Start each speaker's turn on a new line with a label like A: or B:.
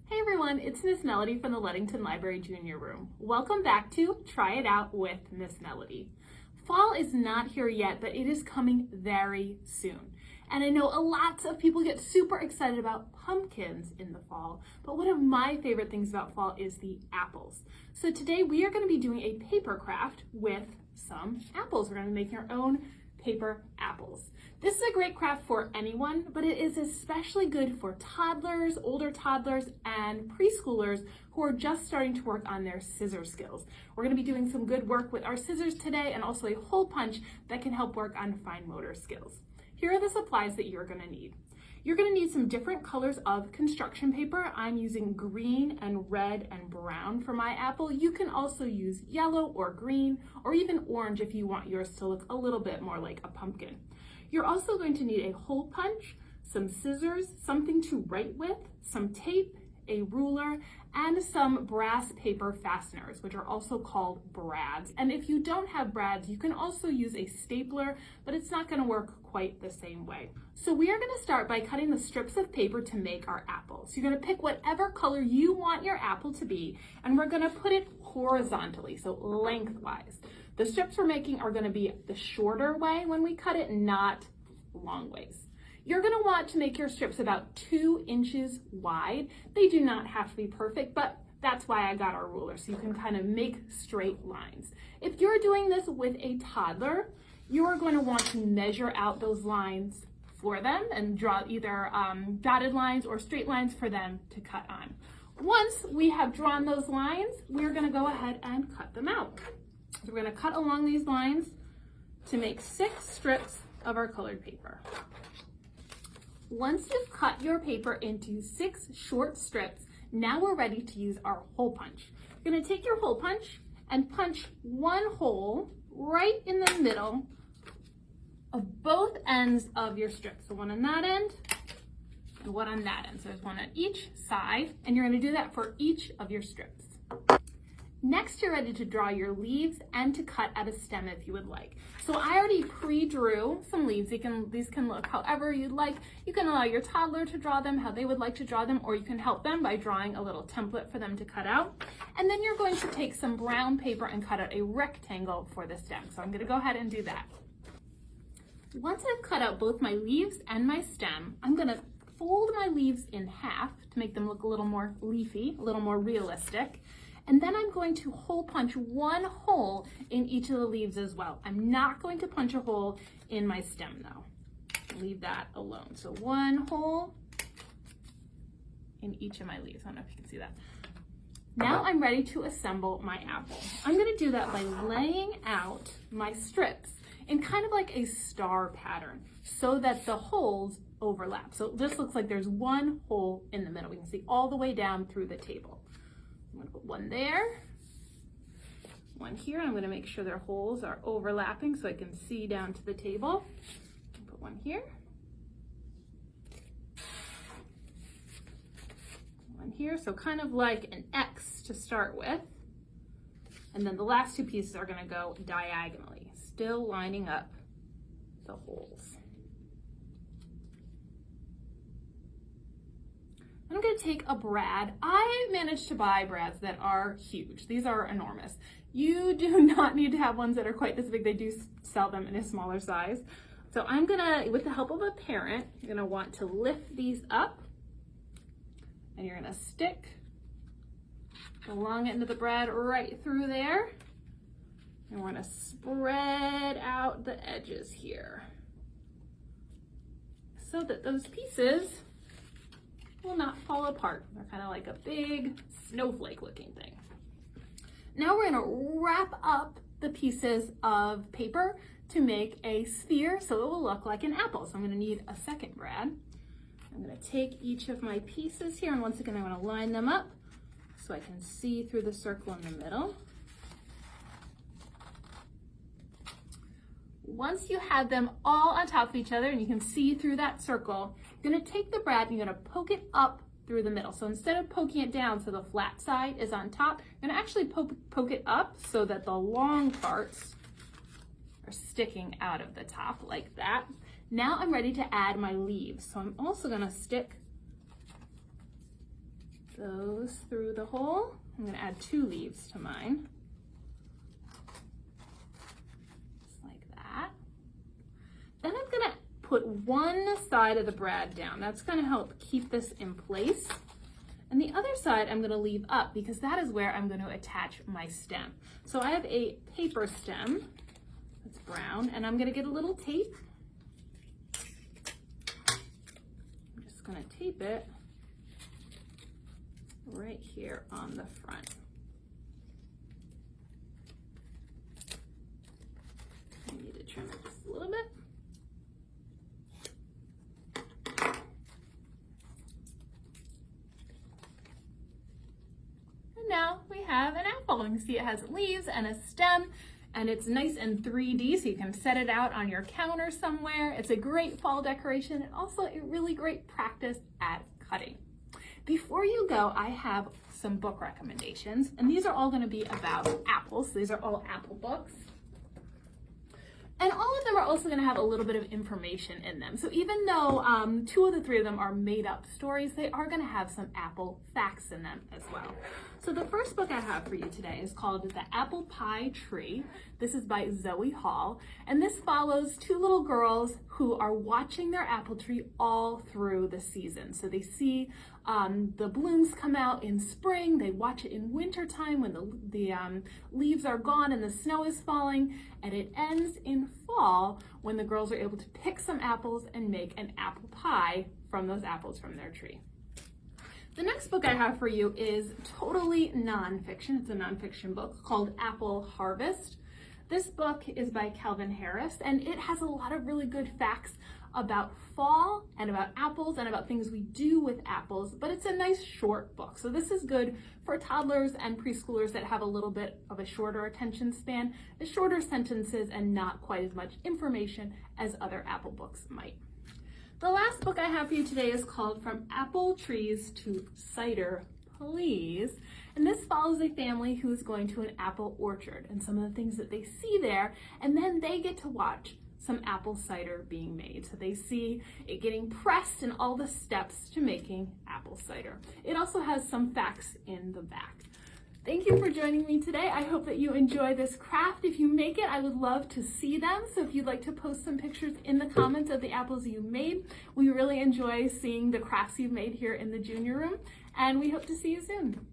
A: Hey everyone, it's Miss Melody from the Ludington Library Junior Room. Welcome back to Try It Out with Miss Melody. Fall is not here yet, but it is coming very soon. And I know lots of people get super excited about pumpkins in the fall, but one of my favorite things about fall is the apples. So today we are going to be doing a paper craft with some apples. We're going to be making our own paper apples. This is a great craft for anyone, but it is especially good for toddlers, older toddlers, and preschoolers who are just starting to work on their scissor skills. We're going to be doing some good work with our scissors today and also a hole punch that can help work on fine motor skills. Here are the supplies that you're going to need. You're going to need some different colors of construction paper. I'm using green and red and brown for my apple. You can also use yellow or green or even orange if you want yours to look a little bit more like a pumpkin. You're also going to need a hole punch, some scissors, something to write with, some tape, a ruler, and some brass paper fasteners, which are also called brads. And if you don't have brads, you can also use a stapler, but it's not going to work quite the same way. So we are going to start by cutting the strips of paper to make our apples. You're going to pick whatever color you want your apple to be, and we're going to put it horizontally, so lengthwise. The strips we're making are going to be the shorter way when we cut it, not long ways. You're going to want to make your strips about 2 inches wide. They do not have to be perfect, but that's why I got our ruler, so you can kind of make straight lines. If you're doing this with a toddler, you are going to want to measure out those lines for them and draw either dotted lines or straight lines for them to cut on. Once we have drawn those lines, we're going to go ahead and cut them out. So we're going to cut along these lines to make 6 strips of our colored paper. Once you've cut your paper into 6 short strips, now we're ready to use our hole punch. You're going to take your hole punch and punch one hole right in the middle of both ends of your strip. So one on that end and one on that end. So there's one on each side, and you're going to do that for each of your strips. Next, you're ready to draw your leaves and to cut at a stem if you would like. So I already pre-drew some leaves. These can look however you'd like. You can allow your toddler to draw them how they would like to draw them, or you can help them by drawing a little template for them to cut out. And then you're going to take some brown paper and cut out a rectangle for the stem. So I'm going to go ahead and do that. Once I've cut out both my leaves and my stem, I'm going to fold my leaves in half to make them look a little more leafy, a little more realistic. And then I'm going to hole punch one hole in each of the leaves as well. I'm not going to punch a hole in my stem though. Leave that alone. So one hole in each of my leaves. I don't know if you can see that. Now I'm ready to assemble my apple. I'm going to do that by laying out my strips in kind of like a star pattern so that the holes overlap. So this looks like there's one hole in the middle. We can see all the way down through the table. I'm going to put one there, one here. I'm going to make sure their holes are overlapping so I can see down to the table. Put one here, one here. So kind of like an X to start with. And then the last 2 pieces are going to go diagonally, still lining up the holes. I'm going to take a brad. I managed to buy brads that are huge. These are enormous. You do not need to have ones that are quite this big. They do sell them in a smaller size. So I'm going to, with the help of a parent, you're going to want to lift these up and you're going to stick the long end of the brad right through there. And we're going to spread out the edges here so that those pieces will not fall apart. They're kind of like a big snowflake looking thing. Now we're going to wrap up the pieces of paper to make a sphere so it will look like an apple. So I'm going to need a second brad. I'm going to take each of my pieces here, and once again I'm going to line them up so I can see through the circle in the middle. Once you have them all on top of each other and you can see through that circle, you're going to take the brad and you're going to poke it up through the middle. So instead of poking it down so the flat side is on top, you're going to actually poke it up so that the long parts are sticking out of the top like that. Now I'm ready to add my leaves. So I'm also going to stick those through the hole. I'm gonna add 2 leaves to mine. Just like that. Then I'm gonna put one side of the brad down. That's gonna help keep this in place. And the other side I'm gonna leave up because that is where I'm gonna attach my stem. So I have a paper stem that's brown, and I'm gonna get a little tape. I'm just gonna tape it right here on the front. I need to trim it just a little bit. And now we have an apple. You can see it has leaves and a stem, and it's nice and 3D, so you can set it out on your counter somewhere. It's a great fall decoration and also a really great practice at cutting. Before you go, I have some book recommendations, and these are all going to be about apples. These are all apple books. And all of them are also going to have a little bit of information in them. So even though 2 of the 3 of them are made up stories, they are going to have some apple facts in them as well. So the first book I have for you today is called The Apple Pie Tree. This is by Zoe Hall, and this follows 2 little girls who are watching their apple tree all through the season. So they see the blooms come out in spring, they watch it in wintertime when the leaves are gone and the snow is falling, and it ends in fall when the girls are able to pick some apples and make an apple pie from those apples from their tree. The next book I have for you is totally nonfiction. It's a nonfiction book called Apple Harvest. This book is by Calvin Harris, and it has a lot of really good facts about fall and about apples and about things we do with apples, but it's a nice short book. So this is good for toddlers and preschoolers that have a little bit of a shorter attention span, the shorter sentences and not quite as much information as other apple books might. The last book I have for you today is called From Apple Trees to Cider, Please. And this follows a family who is going to an apple orchard and some of the things that they see there, and then they get to watch some apple cider being made. So they see it getting pressed and all the steps to making apple cider. It also has some facts in the back. Thank you for joining me today. I hope that you enjoy this craft. If you make it, I would love to see them. So if you'd like to post some pictures in the comments of the apples you made, we really enjoy seeing the crafts you've made here in the junior room, and we hope to see you soon.